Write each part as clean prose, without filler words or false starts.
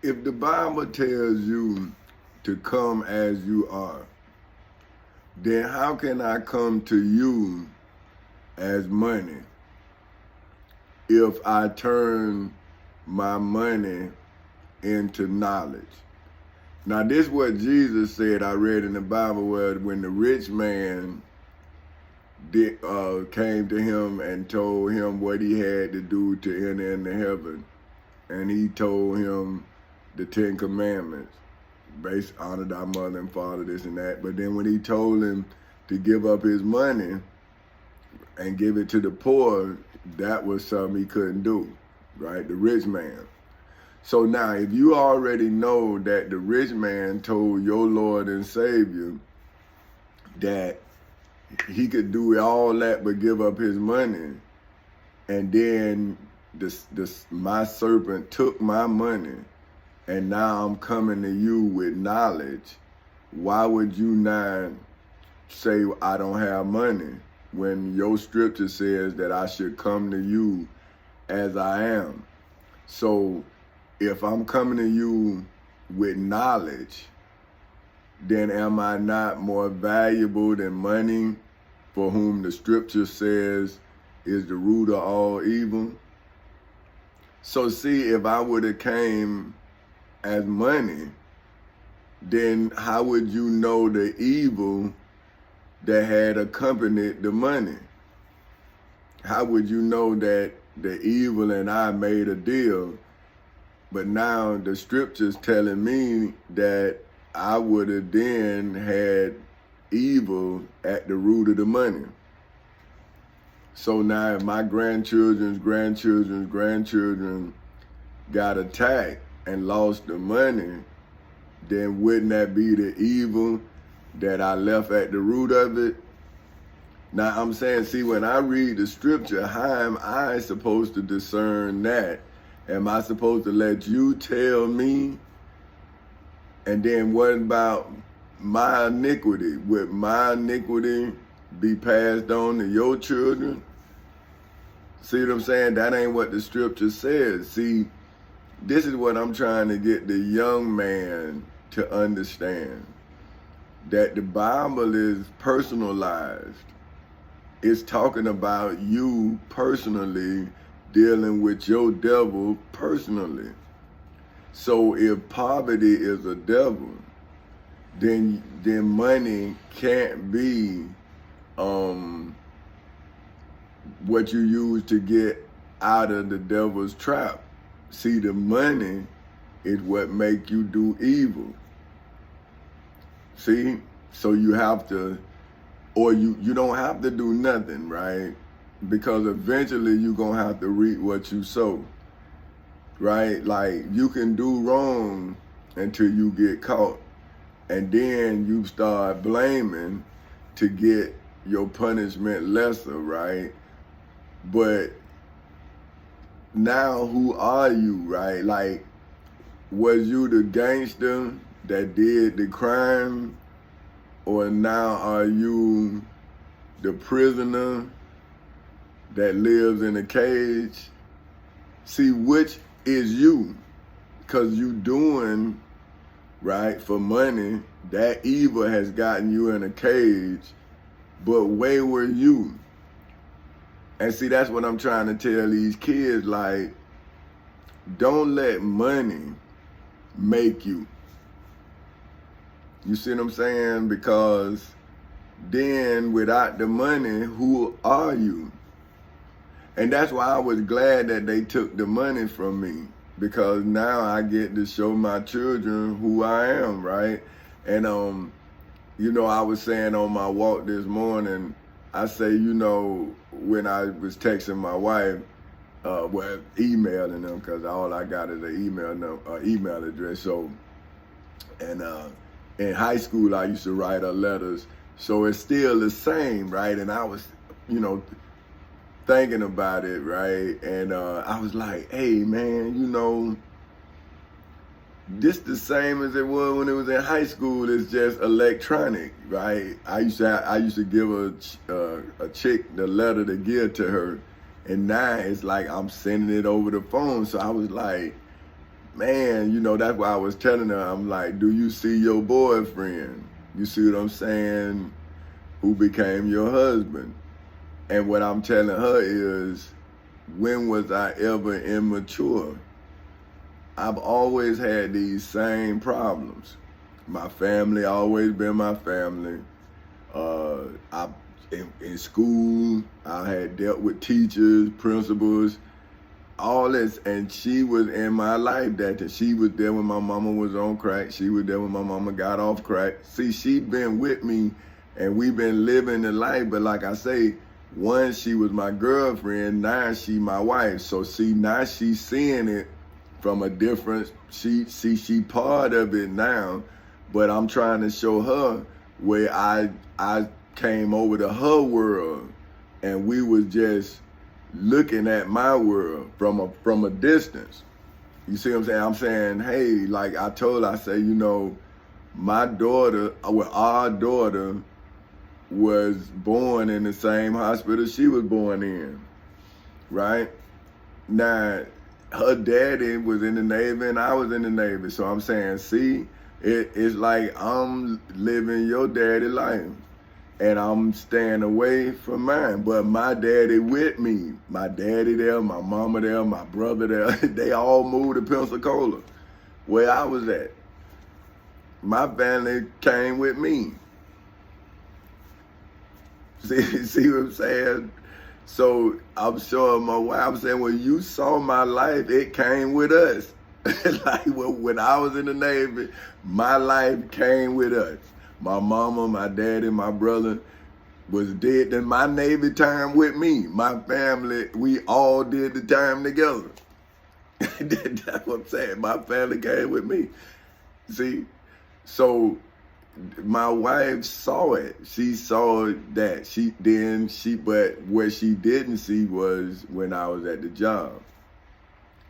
If the Bible tells you to come as you are, then how can I come to you as money if I turn my money into knowledge? Now, this is what Jesus said. I read in the Bible where when the rich man came to him and told him what he had to do to enter into heaven, and he told him the 10 Commandments, based honor thy mother and father, this and that. But then when he told him to give up his money and give it to the poor, that was something he couldn't do, right? The rich man. So now, if you already know that the rich man told your Lord and Savior that he could do all that but give up his money, and then my serpent took my money, and now I'm coming to you with knowledge, why would you not say I don't have money when your scripture says that I should come to you as I am? So if I'm coming to you with knowledge, then am I not more valuable than money, for whom the scripture says is the root of all evil? So see, if I would have came as money, then how would you know the evil that had accompanied the money? How would you know that the evil and I made a deal, but now the scripture's telling me that I would have then had evil at the root of the money? So now if my grandchildren's grandchildren got attacked and lost the money, then wouldn't that be the evil that I left at the root of it? Now I'm saying, see, when I read the scripture, how am I supposed to discern that? Am I supposed to let you tell me? And then what about my iniquity? Would my iniquity be passed on to your children? See what I'm saying? That ain't what the scripture says. See, this is what I'm trying to get the young man to understand. That the Bible is personalized. It's talking about you personally dealing with your devil personally. So if poverty is a devil, then money can't be what you use to get out of the devil's trap. See, the money is what make you do evil. See? So you have to, or you don't have to do nothing, right? Because eventually you're going to have to reap what you sow, right? Like, you can do wrong until you get caught. And then you start blaming to get your punishment lesser, right? But now who are you, right? Like, was you the gangster that did the crime? Or now are you the prisoner that lives in a cage? See, which is you? Because you doing right for money. That evil has gotten you in a cage, but where were you? And see, that's what I'm trying to tell these kids, like, don't let money make you. You see what I'm saying? Because then without the money, who are you? And that's why I was glad that they took the money from me, because now I get to show my children who I am, right? And, you know, I was saying on my walk this morning, I say, you know, when I was texting my wife, well, emailing them, because all I got is an email address. So, and in high school, I used to write her letters. So it's still the same, right? And I was, you know, thinking about it, right? And I was like, hey, man, you know, this the same as it was when it was in high school. It's just electronic, right? I used to give a chick the letter to give to her, and now it's like I'm sending it over the phone. So I was like, man, that's why I was telling her, I'm like, do you see your boyfriend? You see what I'm saying? Who became your husband? And what I'm telling her is, when was I ever immature? I've always had these same problems. My family always been my family. In school, I had dealt with teachers, principals, all this, and she was in my life. She was there when my mama was on crack. She was there when my mama got off crack. See, she been with me, and we've been living the life. But like I say, once she was my girlfriend, now she my wife. So see, now she's seeing it from a different. She part of it now, but I'm trying to show her where I came over to her world, and we was just looking at my world from a distance. You see what I'm saying? I'm saying, hey, like I told her, I say, my daughter, our daughter was born in the same hospital she was born in, right? Now, her daddy was in the Navy and I was in the Navy. So I'm saying, see, it's like I'm living your daddy life and I'm staying away from mine. But my daddy with me. My daddy there, my mama there, my brother there. They all moved to Pensacola, where I was at. My family came with me. See what I'm saying? So I'm showing my wife, I'm saying, when you saw my life, it came with us. Like when I was in the Navy, my life came with us. My mama, my daddy, my brother was dead. Then my Navy time with me. My family, we all did the time together. That's what I'm saying. My family came with me. See? So my wife saw it. She saw that. But what she didn't see was when I was at the job.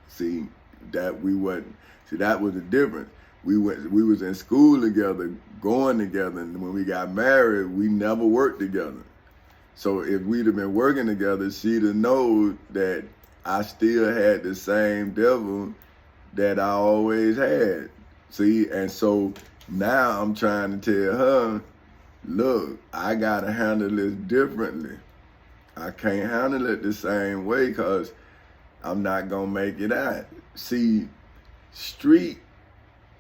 See, that was the difference. We was in school together, going together, and when we got married, we never worked together. So if we'd have been working together, she'd have known that I still had the same devil that I always had. See, and so now I'm trying to tell her, look, I gotta handle this differently. I can't handle it the same way because I'm not gonna make it out. See, street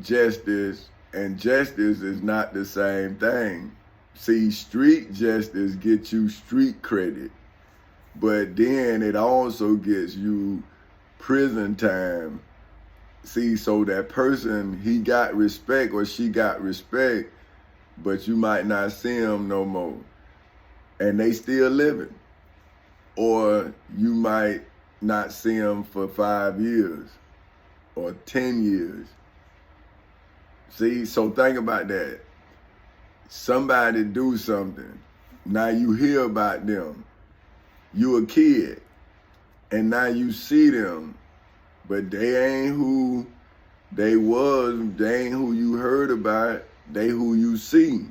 justice and justice is not the same thing. See, street justice gets you street credit, but then it also gets you prison time. See, so that person, he got respect or she got respect, but you might not see them no more. And they still living. Or you might not see them for 5 years or 10 years. See, so think about that. Somebody do something. Now you hear about them. You a kid, and now you see them, but they ain't who they was. They ain't who you heard about. They who you see.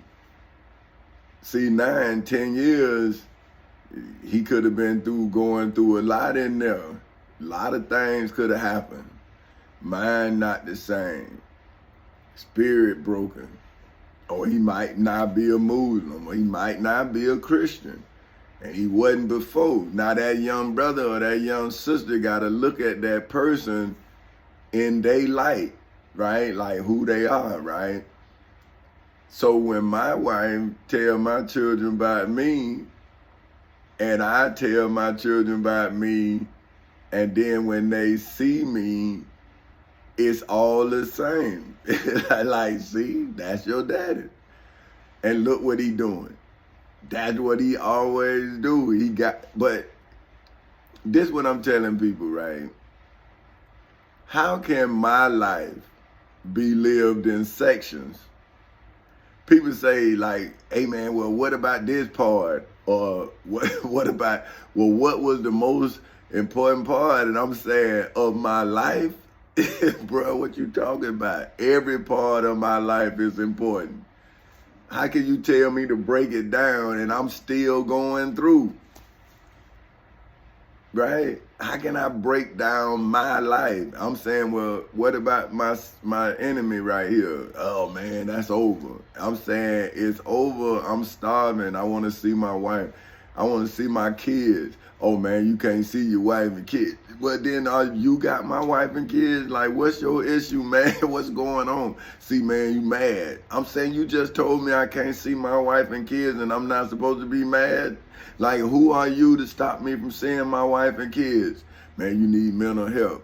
See, 9, 10 years, he could have been going through a lot in there. A lot of things could have happened. Mind not the same. Spirit broken. Or he might not be a Muslim, or he might not be a Christian. And he wasn't before. Now that young brother or that young sister got to look at that person in their light, right? Like who they are, right? So when my wife tell my children about me, and I tell my children about me, and then when they see me, it's all the same. Like, see, that's your daddy. And look what he doing. That's what he always do. But this is what I'm telling people, right? How can my life be lived in sections? People say like, hey man, well, what about this part? Or what about, well, what was the most important part? And I'm saying, of my life? Bro, what you talking about? Every part of my life is important. How can you tell me to break it down and I'm still going through? Right? how can I break down my life? I'm saying, well, what about my enemy right here? Oh man, that's over. I'm saying it's over. I'm starving. I want to see my wife. I want to see my kids. Oh man, you can't see your wife and kids. But then you got my wife and kids. Like, what's your issue, man? What's going on? See, man, you mad. I'm saying you just told me I can't see my wife and kids and I'm not supposed to be mad. Like, who are you to stop me from seeing my wife and kids? Man, you need mental help.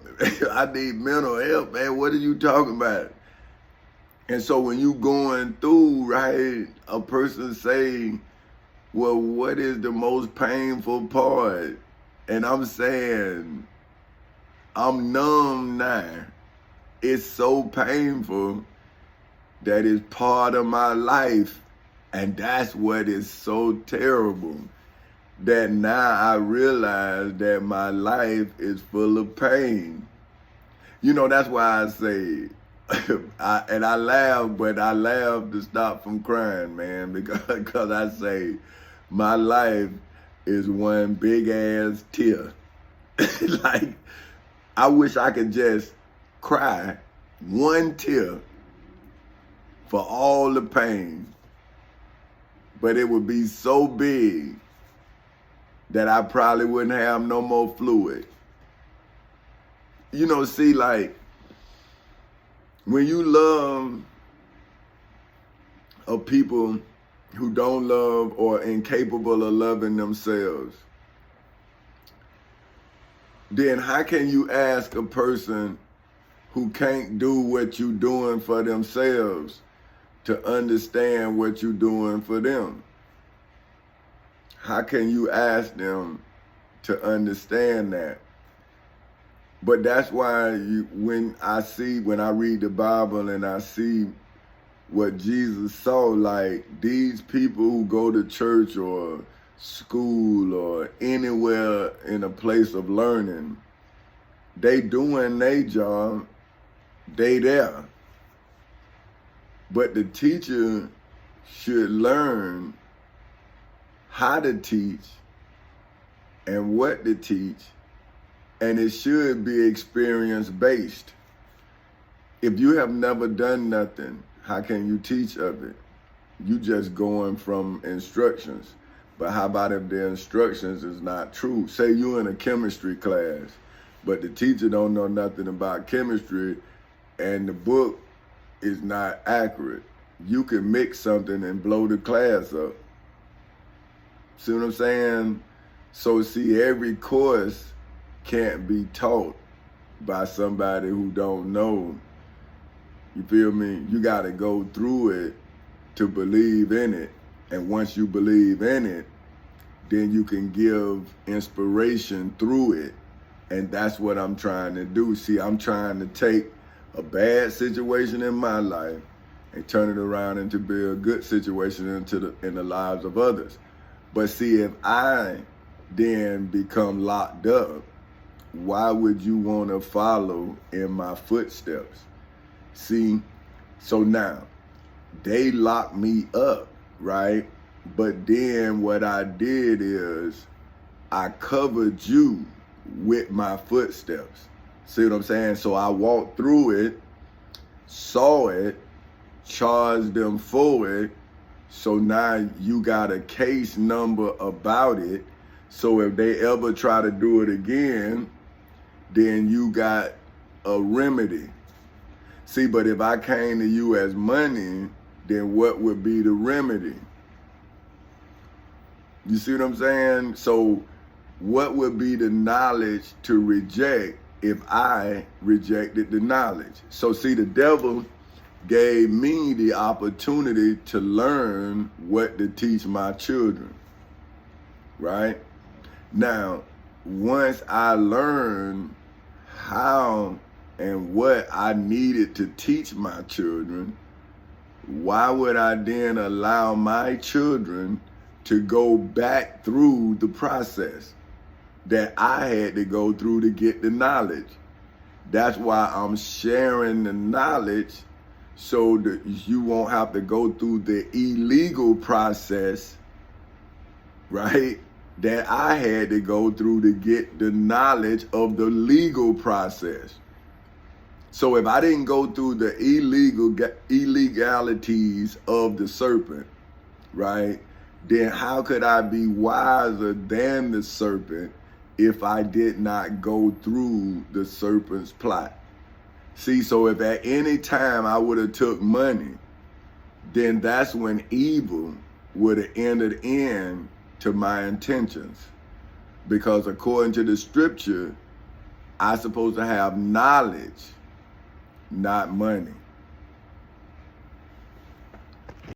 I need mental help, man. What are you talking about? And so when you going through, right, a person say, well, what is the most painful part? And I'm saying, I'm numb now. It's so painful that it's part of my life. And that's what is so terrible. That now I realize that my life is full of pain. You know, that's why I say, I laugh, but I laugh to stop from crying, man, because I say my life is one big ass tear. Like, I wish I could just cry one tear for all the pain, but it would be so big that I probably wouldn't have no more fluid. You know, see, like, when you love a people who don't love or incapable of loving themselves, then how can you ask a person who can't do what you're doing for themselves to understand what you're doing for them? How can you ask them to understand that? But that's why when I read the Bible and I see what Jesus saw, like these people who go to church or school or anywhere in a place of learning, they doing their job, they there. But the teacher should learn how to teach and what to teach, and it should be experience-based. If you have never done nothing, how can you teach of it? You just going from instructions. But how about if the instructions is not true? Say you in a chemistry class, but the teacher don't know nothing about chemistry and the book is not accurate. You can mix something and blow the class up. See what I'm saying? So see, every course can't be taught by somebody who don't know. You feel me? You got to go through it to believe in it. And once you believe in it, then you can give inspiration through it. And that's what I'm trying to do. See, I'm trying to take a bad situation in my life and turn it around into be a good situation in the lives of others. But see, if I then become locked up, why would you want to follow in my footsteps? See, so now they locked me up, right? But then what I did is I covered you with my footsteps. See what I'm saying? So I walked through it, saw it, charged them for it. So now you got a case number about it. So if they ever try to do it again, then you got a remedy. See, but if I came to you as money, then what would be the remedy? You see what I'm saying? So what would be the knowledge to reject if I rejected the knowledge? So see, the devil gave me the opportunity to learn what to teach my children, right? Now, once I learned how and what I needed to teach my children, why would I then allow my children to go back through the process that I had to go through to get the knowledge? That's why I'm sharing the knowledge so that you won't have to go through the illegal process, right? that I had to go through to get the knowledge of the legal process. So if I didn't go through the illegalities of the serpent, right, then how could I be wiser than the serpent if I did not go through the serpent's plot? See, so if at any time I would have took money, then that's when evil would have entered in to my intentions. Because according to the scripture, I'm supposed to have knowledge, not money.